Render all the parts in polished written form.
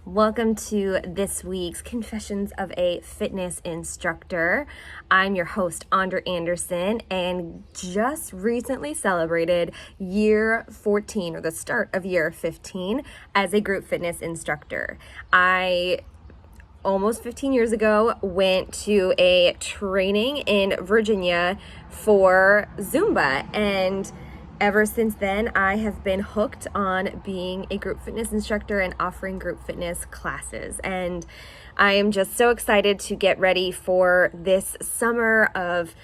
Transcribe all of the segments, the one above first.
Welcome to this week's Confessions of a Fitness Instructor. I'm your host, Andra Anderson, and just recently celebrated year 14, or the start of year 15, as a group fitness instructor. I almost 15 years ago went to a training in Virginia for Zumba, and ever since then, I have been hooked on being a group fitness instructor and offering group fitness classes. And I am just so excited to get ready for this summer of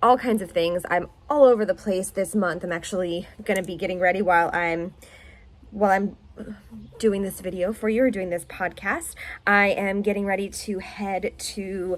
all kinds of things. I'm all over the place this month. I'm actually going to be getting ready while I'm doing this video for you, or doing this podcast. I am getting ready to head to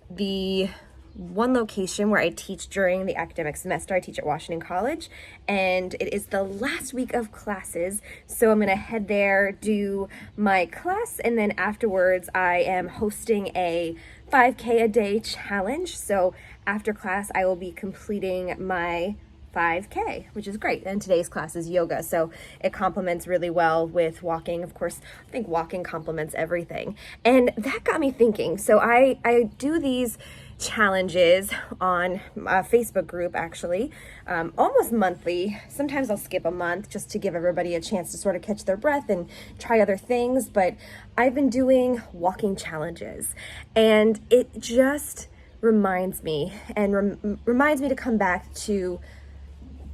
the one location where I teach during the academic semester. I teach at Washington College, and it is the last week of classes. So I'm going to head there, do my class, and then afterwards I am hosting a 5K a day challenge. So after class, I will be completing my 5K, which is great. And today's class is yoga, so it complements really well with walking. Of course, I think walking complements everything. And that got me thinking. So I do these challenges on a Facebook group, actually, almost monthly. Sometimes I'll skip a month just to give everybody a chance to sort of catch their breath and try other things. But I've been doing walking challenges, and it just reminds me to come back to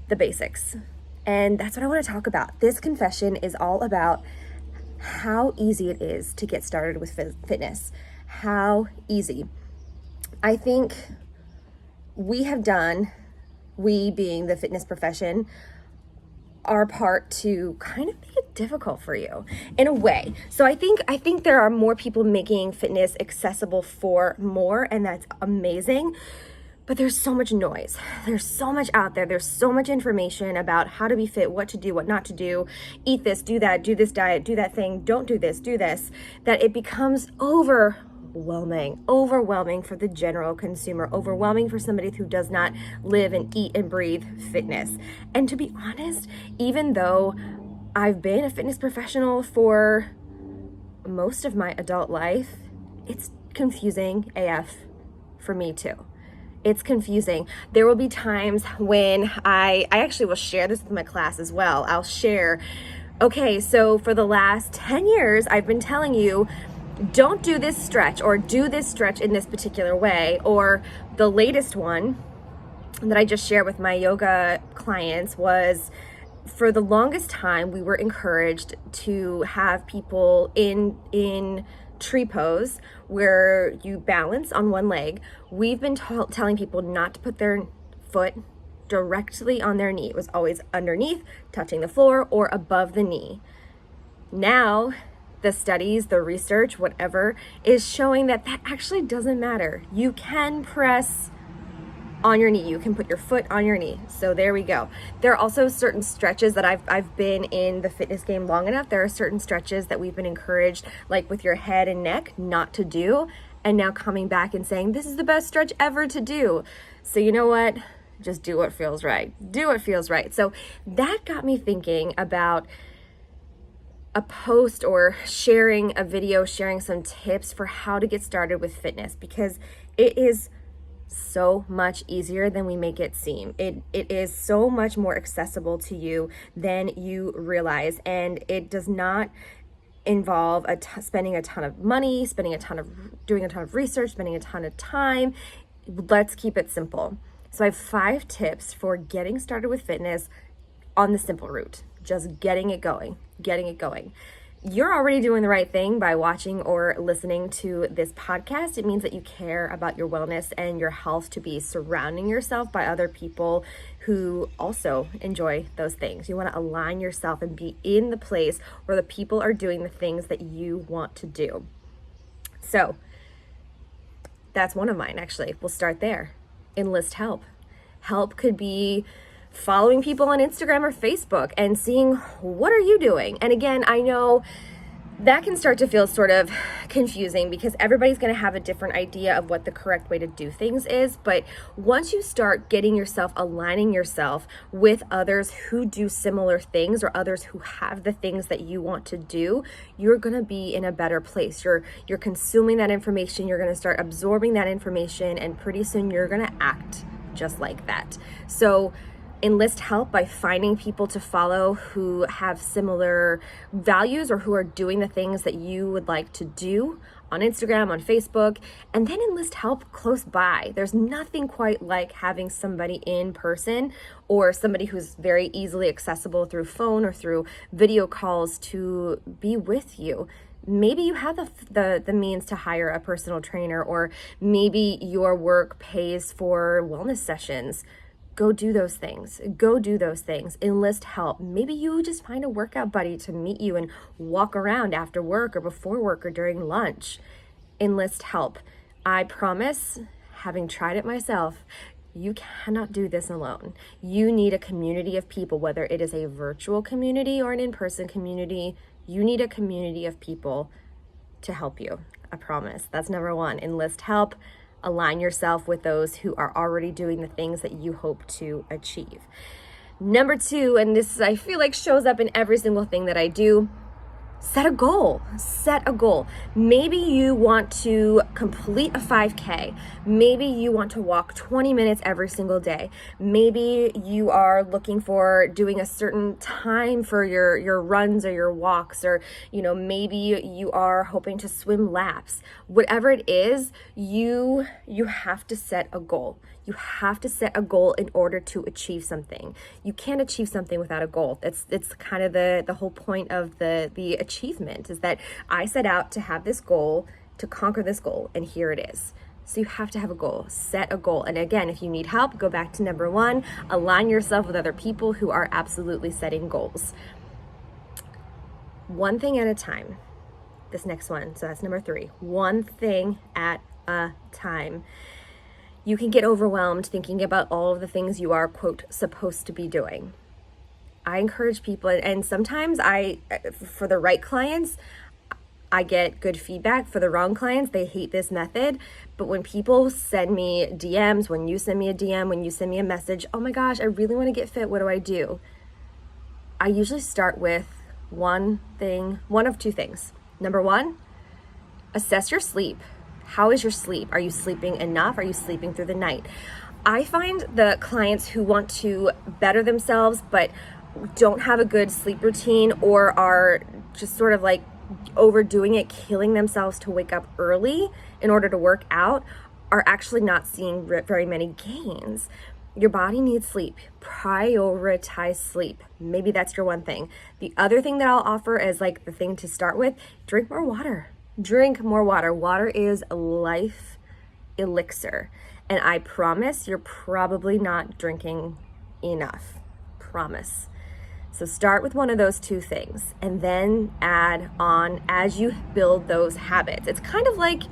the basics. And that's what I want to talk about. This confession is all about how easy it is to get started with fitness. How easy. I think we being the fitness profession, our part to kind of make it difficult for you in a way. So I think there are more people making fitness accessible for more, and that's amazing. But there's so much noise. There's so much out there. There's so much information about how to be fit, what to do, what not to do, eat this, do that, do this diet, do that thing, don't do this, that it becomes overwhelming for the general consumer, overwhelming for somebody who does not live and eat and breathe fitness. And to be honest, even though I've been a fitness professional for most of my adult life, it's confusing AF for me too. It's confusing. There will be times when I actually will share this with my class as well. I'll share, okay, so for the last 10 years, I've been telling you, don't do this stretch, or do this stretch in this particular way. Or the latest one that I just shared with my yoga clients was, for the longest time, we were encouraged to have people in tree pose where you balance on one leg. We've been telling people not to put their foot directly on their knee. It was always underneath, touching the floor, or above the knee. Now, the studies, the research, whatever, is showing that actually doesn't matter. You can press on your knee. You can put your foot on your knee. So there we go. There are also certain stretches that I've been in the fitness game long enough. There are certain stretches that we've been encouraged, like with your head and neck, not to do. And now coming back and saying, this is the best stretch ever to do. So you know what? Just do what feels right. Do what feels right. So that got me thinking about a post, or sharing a video, sharing some tips for how to get started with fitness, because it is so much easier than we make it seem. It is so much more accessible to you than you realize, and it does not involve spending a ton of money, doing a ton of research, spending a ton of time. Let's keep it simple. So I have 5 tips for getting started with fitness on the simple route, just getting it going. You're already doing the right thing by watching or listening to this podcast. It means that you care about your wellness and your health, to be surrounding yourself by other people who also enjoy those things. You want to align yourself and be in the place where the people are doing the things that you want to do. So that's one of mine, actually. We'll start there. Enlist help. Help could be following people on Instagram or Facebook and seeing, what are you doing? And again, I know that can start to feel sort of confusing because everybody's going to have a different idea of what the correct way to do things is. But once you start getting yourself, aligning yourself with others who do similar things or others who have the things that you want to do, you're going to be in a better place. You're consuming that information, you're going to start absorbing that information, and pretty soon you're going to act just like that. So enlist help by finding people to follow who have similar values or who are doing the things that you would like to do on Instagram, on Facebook, and then enlist help close by. There's nothing quite like having somebody in person or somebody who's very easily accessible through phone or through video calls to be with you. Maybe you have the means to hire a personal trainer, or maybe your work pays for wellness sessions. Go do those things. Enlist help. Maybe you just find a workout buddy to meet you and walk around after work or before work or during lunch. Enlist help. I promise, having tried it myself, you cannot do this alone. You need a community of people, whether it is a virtual community or an in-person community. You need a community of people to help you. I promise. That's number one. Enlist help. Align yourself with those who are already doing the things that you hope to achieve. Number two, and this I feel like shows up in every single thing that I do, set a goal. Maybe you want to complete a 5K. Maybe you want to walk 20 minutes every single day. Maybe you are looking for doing a certain time for your runs or your walks, or maybe you are hoping to swim laps. Whatever it is, you have to set a goal. You have to set a goal in order to achieve something. You can't achieve something without a goal. It's kind of the whole point of the achievement, is that I set out to have this goal, to conquer this goal, and here it is. So you have to have a goal, set a goal. And again, if you need help, go back to number one, align yourself with other people who are absolutely setting goals. One thing at a time. This next one, so that's number three. One thing at a time. You can get overwhelmed thinking about all of the things you are, quote, supposed to be doing. I encourage people, and sometimes for the right clients, I get good feedback. For the wrong clients, they hate this method. But when people send me DMs, when you send me a DM, when you send me a message, oh my gosh, I really want to get fit, what do I do? I usually start with one of two things. Number one, assess your sleep. How is your sleep? Are you sleeping enough? Are you sleeping through the night? I find the clients who want to better themselves but don't have a good sleep routine, or are just sort of like overdoing it, killing themselves to wake up early in order to work out, are actually not seeing very many gains. Your body needs sleep. Prioritize sleep. Maybe that's your one thing. The other thing that I'll offer as like the thing to start with, drink more water. Drink more water. Water is life elixir. And I promise you're probably not drinking enough. Promise. So start with one of those two things and then add on as you build those habits. It's kind of like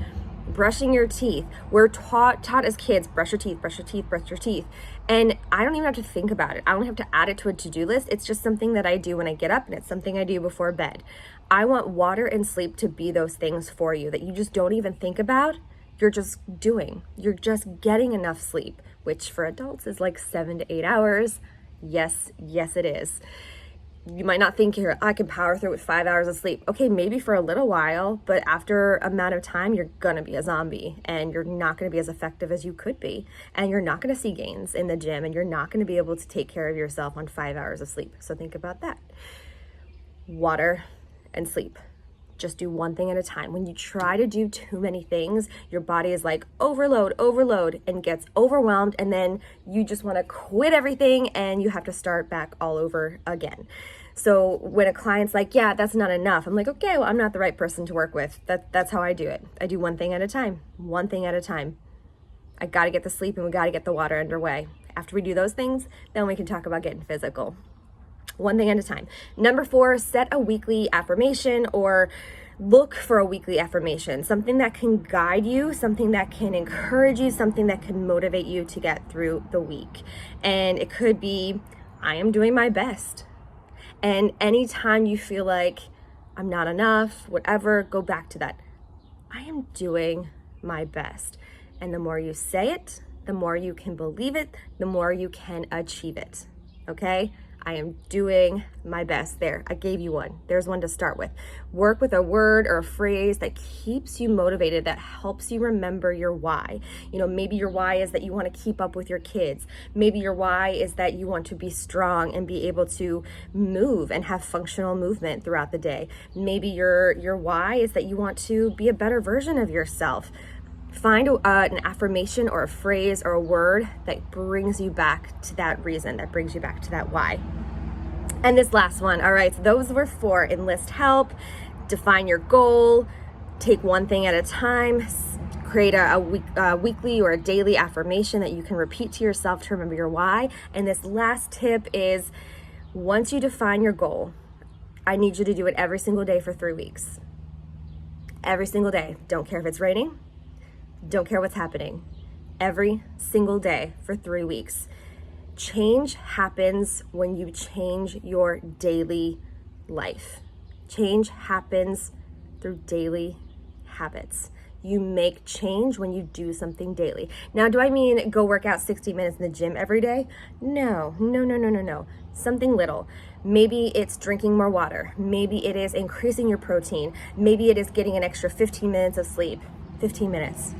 brushing your teeth. We're taught as kids, brush your teeth, brush your teeth, brush your teeth. And I don't even have to think about it. I don't have to add it to a to-do list. It's just something that I do when I get up, and it's something I do before bed. I want water and sleep to be those things for you that you just don't even think about. You're just doing. You're just getting enough sleep, which for adults is like 7 to 8 hours. Yes, it is. You might not think I can power through with 5 hours of sleep. Okay, maybe for a little while, but after a amount of time, you're gonna be a zombie, and you're not gonna be as effective as you could be, and you're not gonna see gains in the gym, and you're not gonna be able to take care of yourself on 5 hours of sleep. So think about that. Water and sleep. Just do one thing at a time. When you try to do too many things, your body is like overload, and gets overwhelmed, and then you just want to quit everything and you have to start back all over again. So when a client's like, yeah, that's not enough, I'm like, okay, well, I'm not the right person to work with. That's how I do it. I do one thing at a time. I got to get the sleep and we got to get the water underway. After we do those things, then we can talk about getting physical. One thing at a time. Number 4, set a weekly affirmation, or look for a weekly affirmation, something that can guide you, something that can encourage you, something that can motivate you to get through the week. And it could be, I am doing my best. And anytime you feel like I'm not enough, whatever, go back to that. I am doing my best. And the more you say it, the more you can believe it, the more you can achieve it. Okay? I am doing my best. There, I gave you one. There's one to start with. Work with a word or a phrase that keeps you motivated, that helps you remember your why. Maybe your why is that you want to keep up with your kids. Maybe your why is that you want to be strong and be able to move and have functional movement throughout the day. Maybe your why is that you want to be a better version of yourself. Find an affirmation or a phrase or a word that brings you back to that reason, that brings you back to that why. And this last one, all right, so those were 4. Enlist help, define your goal, take one thing at a time, create a weekly or a daily affirmation that you can repeat to yourself to remember your why. And this last tip is, once you define your goal, I need you to do it every single day for 3 weeks. Every single day. Don't care if it's raining. Don't care what's happening. Every single day for 3 weeks. Change happens when you change your daily life. Change happens through daily habits. You make change when you do something daily. Now, do I mean go work out 60 minutes in the gym every day? No. Something little. Maybe it's drinking more water. Maybe it is increasing your protein. Maybe it is getting an extra 15 minutes of sleep. 15 minutes.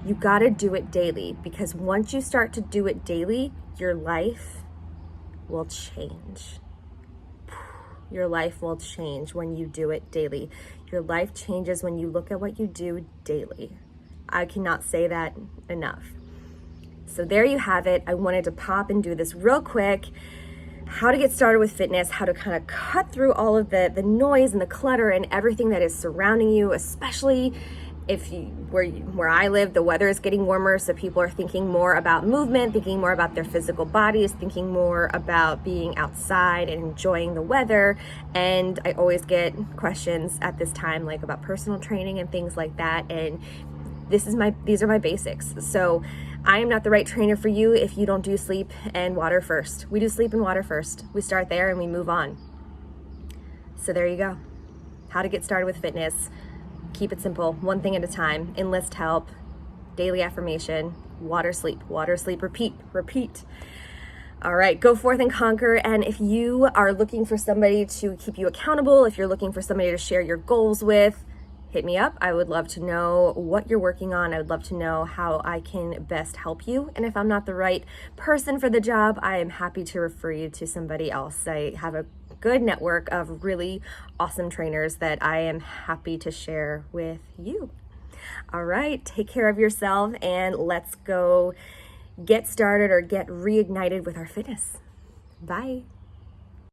You gotta do it daily, because once you start to do it daily, your life will change. Your life will change when you do it daily. Your life changes when you look at what you do daily. I cannot say that enough. So there you have it. I wanted to pop and do this real quick. How to get started with fitness, how to kind of cut through all of the noise and the clutter and everything that is surrounding you, especially where I live, the weather is getting warmer, so people are thinking more about movement, thinking more about their physical bodies, thinking more about being outside and enjoying the weather. And I always get questions at this time, like about personal training and things like that. And these are my basics. So I am not the right trainer for you if you don't do sleep and water first. We do sleep and water first. We start there and we move on. So there you go. How to get started with fitness. Keep it simple, one thing at a time. Enlist help, daily affirmation, water, sleep, repeat. All right, go forth and conquer. And if you are looking for somebody to keep you accountable, if you're looking for somebody to share your goals with, hit me up. I would love to know what you're working on. I would love to know how I can best help you. And if I'm not the right person for the job, I am happy to refer you to somebody else. I have a good network of really awesome trainers that I am happy to share with you. All right, take care of yourself and let's go get started or get reignited with our fitness. Bye.